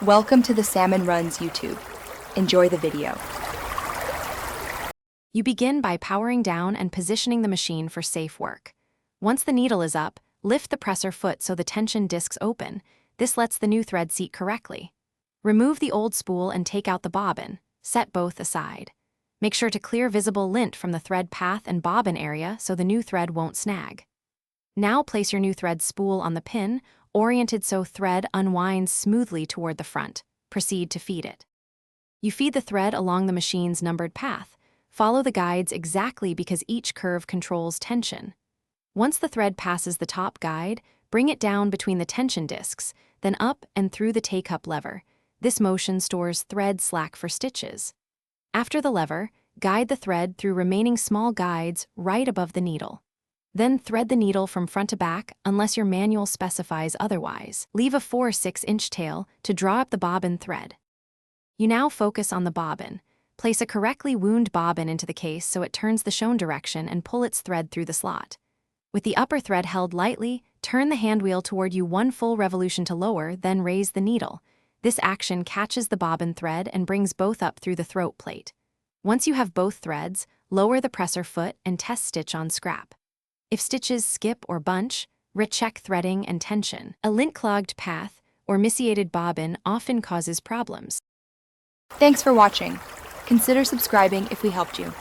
Welcome to the Salmon Runs YouTube. Enjoy the video. You begin by powering down and positioning the machine for safe work. Once the needle is up, lift the presser foot so the tension discs open. This lets the new thread seat correctly. Remove the old spool and take out the bobbin. Set both aside. Make sure to clear visible lint from the thread path and bobbin area so the new thread won't snag. Now place your new thread spool on the pin, oriented so thread unwinds smoothly toward the front. Proceed to feed it. You feed the thread along the machine's numbered path. Follow the guides exactly because each curve controls tension. Once the thread passes the top guide, bring it down between the tension discs, then up and through the take-up lever. This motion stores thread slack for stitches. After the lever, guide the thread through remaining small guides right above the needle. Then thread the needle from front to back unless your manual specifies otherwise. Leave a 4/6-inch tail to draw up the bobbin thread. You now focus on the bobbin. Place a correctly wound bobbin into the case so it turns the shown direction and pull its thread through the slot. With the upper thread held lightly, turn the hand wheel toward you one full revolution to lower, then raise the needle. This action catches the bobbin thread and brings both up through the throat plate. Once you have both threads, lower the presser foot and test stitch on scrap. If stitches skip or bunch, recheck threading and tension. A lint-clogged path or misiated bobbin often causes problems. Thanks for watching. Consider subscribing if we helped you.